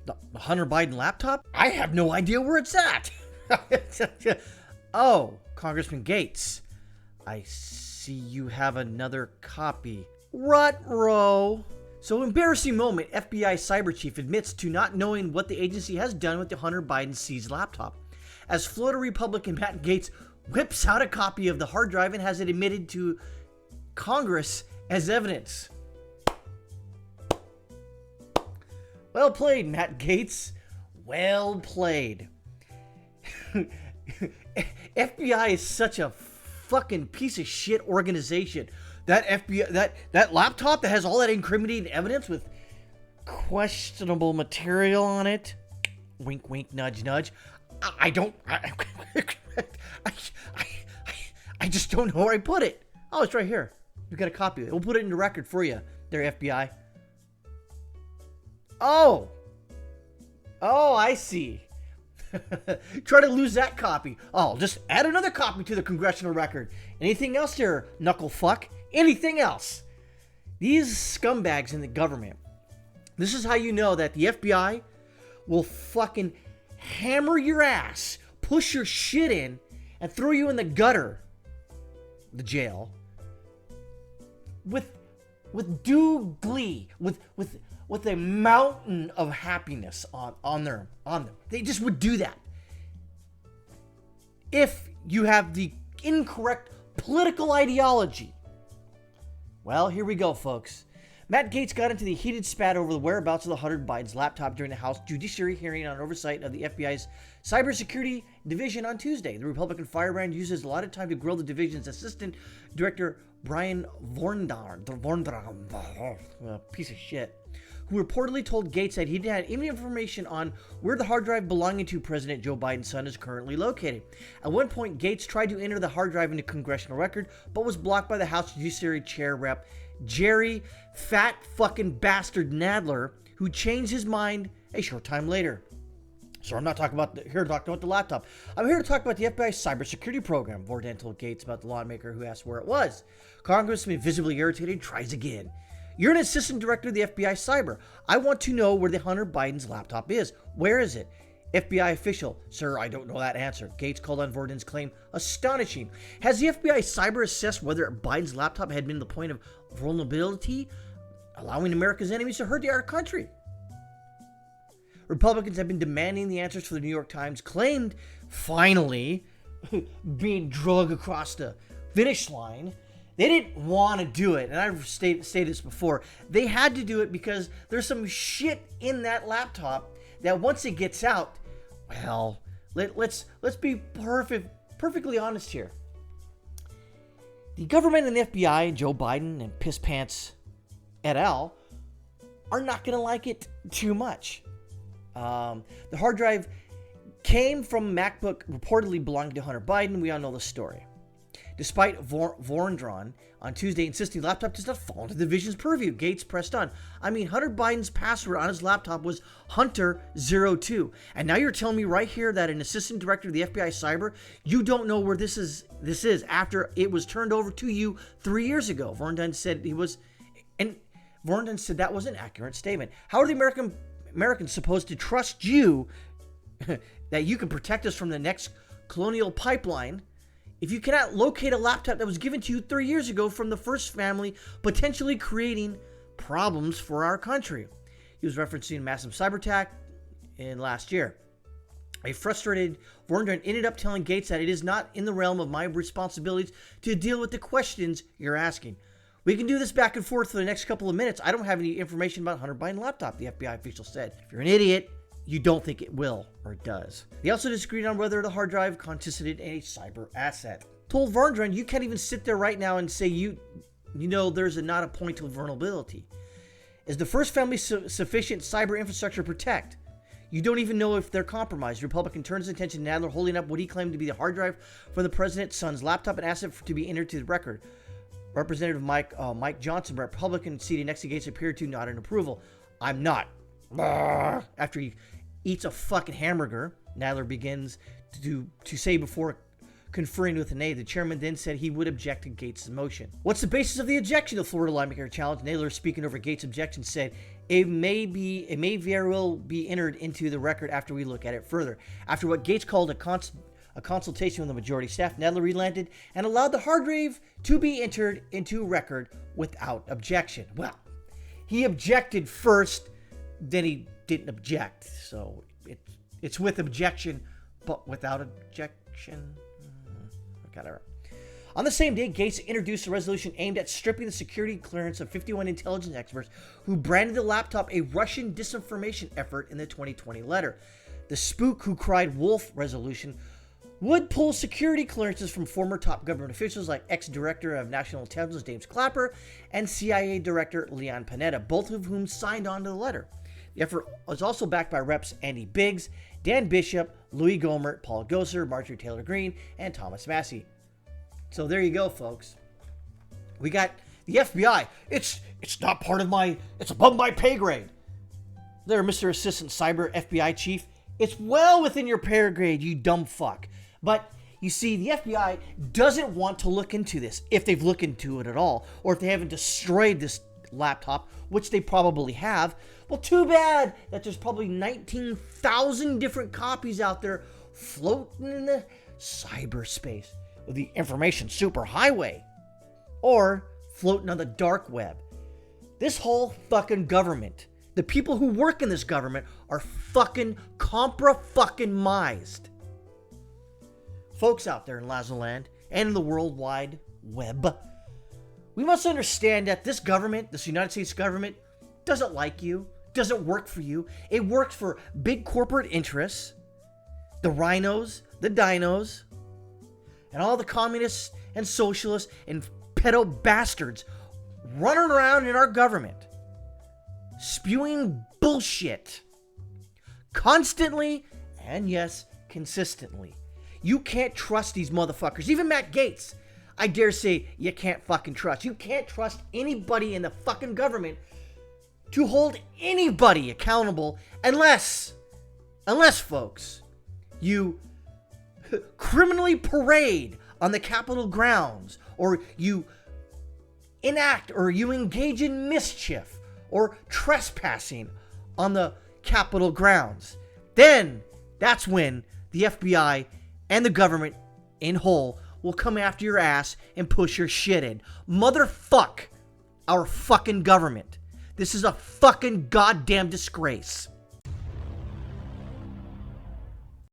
The Hunter Biden laptop? I have no idea where it's at. Oh, Congressman Gaetz. I see you have another copy. Ruh-roh. So, embarrassing moment, FBI cyber chief admits to not knowing what the agency has done with the Hunter Biden seized laptop. As Florida Republican Matt Gaetz whips out a copy of the hard drive and has it admitted to Congress as evidence. Well played, Matt Gaetz. Well played. FBI is such a fucking piece of shit organization. That FBI, that laptop that has all that incriminating evidence with questionable material on it. Wink, wink, nudge, nudge. I just don't know where I put it. Oh, it's right here. You got a copy of it. We'll put it in the record for you there, FBI. Oh, I see. Try to lose that copy. Oh, just add another copy to the congressional record. Anything else there, knuckle fuck? Anything else? These scumbags in the government. This is how you know that the FBI will fucking hammer your ass, push your shit in, and throw you in the gutter, the jail, with due glee, with a mountain of happiness on them. They just would do that. If you have the incorrect political ideology. Well, here we go, folks. Matt Gaetz got into the heated spat over the whereabouts of the Hunter Biden's laptop during the House Judiciary hearing on oversight of the FBI's Cybersecurity Division on Tuesday. The Republican firebrand uses a lot of time to grill the division's Assistant Director Brian Vorndran, piece of shit, who reportedly told Gaetz that he didn't have any information on where the hard drive belonging to President Joe Biden's son is currently located. At one point, Gaetz tried to enter the hard drive into congressional record, but was blocked by the House Judiciary Chair Rep Jerry Fat Fucking Bastard Nadler, who changed his mind a short time later. So I'm not talking about here to talk about the laptop. I'm here to talk about the FBI's cybersecurity program. Vordan told Gaetz about the lawmaker who asked where it was. Congressman, visibly irritated, tries again. You're an assistant director of the FBI Cyber. I want to know where the Hunter Biden's laptop is. Where is it? FBI official, sir, I don't know that answer. Gaetz called on Vordan's claim astonishing. Has the FBI Cyber assessed whether Biden's laptop had been the point of vulnerability, allowing America's enemies to hurt our country? Republicans have been demanding the answers for the New York Times, claimed finally being dragged across the finish line. They didn't want to do it, and I've stated this before. They had to do it because there's some shit in that laptop that once it gets out, well, let's be perfectly honest here. The government and the FBI and Joe Biden and Piss Pants et al. Are not going to like it too much. The hard drive came from a MacBook reportedly belonging to Hunter Biden. We all know the story. Despite Vorndran on Tuesday insisting the laptop does not fall into the division's purview, Gaetz pressed on. I mean, Hunter Biden's password on his laptop was Hunter02. And now you're telling me right here that an assistant director of the FBI Cyber, you don't know where this is after it was turned over to you 3 years ago. Vorndran said that was an accurate statement. How are the Americans supposed to trust you that you can protect us from the next colonial pipeline if you cannot locate a laptop that was given to you 3 years ago from the first family, potentially creating problems for our country? He was referencing a massive cyber attack in last year. A frustrated Vorndran ended up telling Gaetz that it is not in the realm of my responsibilities to deal with the questions you're asking. We can do this back and forth for the next couple of minutes. I don't have any information about Hunter Biden laptop, the FBI official said. If you're an idiot, you don't think it will, or it does. They also disagreed on whether the hard drive consisted in a cyber asset. Told Vorndran, you can't even sit there right now and say you know there's not a point of vulnerability. Is the first family sufficient cyber infrastructure to protect? You don't even know if they're compromised. Republican turns his attention to Nadler holding up what he claimed to be the hard drive for the president's son's laptop, an asset to be entered to the record. Representative Mike Johnson, Republican seated next to Gaetz, appeared to nod in approval. I'm not. After he eats a fucking hamburger, Nadler begins to say before conferring with an aide. The chairman then said he would object to Gaetz' motion. What's the basis of the objection? The Florida lawmaker challenged. Nadler, speaking over Gaetz' objection, said It may very well be entered into the record after we look at it further. After what Gaetz called a consultation with the majority staff, Nadler relented and allowed the hard drive to be entered into record without objection. Well, he objected first, then he didn't object. So it's with objection, but without objection. Whatever. On the same day, Gaetz introduced a resolution aimed at stripping the security clearance of 51 intelligence experts who branded the laptop a Russian disinformation effort in the 2020 letter. The Spook Who Cried Wolf resolution would pull security clearances from former top government officials like ex-director of National Intelligence James Clapper and CIA Director Leon Panetta, both of whom signed on to the letter. The effort was also backed by Reps Andy Biggs, Dan Bishop, Louis Gohmert, Paul Gosar, Marjorie Taylor Greene, and Thomas Massie. So there you go, folks. We got the FBI. It's not part of it's above my pay grade. There, Mr. Assistant Cyber FBI Chief. It's well within your pay grade, you dumb fuck. But you see, the FBI doesn't want to look into this, if they've looked into it at all, or if they haven't destroyed this laptop, which they probably have. Well, too bad that there's probably 19,000 different copies out there floating in the cyberspace. The information superhighway, or floating on the dark web. This whole fucking government, the people who work in this government are fucking compra-fucking-mized. Folks out there in Lazoland and in the World Wide Web, we must understand that this government, this United States government, doesn't like you, doesn't work for you. It works for big corporate interests, the rhinos, the dinos, and all the communists and socialists and pedo bastards running around in our government, spewing bullshit constantly and, yes, consistently. You can't trust these motherfuckers. Even Matt Gaetz, I dare say you can't fucking trust. You can't trust anybody in the fucking government to hold anybody accountable unless, folks, you criminally parade on the Capitol grounds, or you enact or you engage in mischief or trespassing on the Capitol grounds. Then that's when the FBI and the government in whole will come after your ass and push your shit in. Motherfuck our fucking government. This is a fucking goddamn disgrace.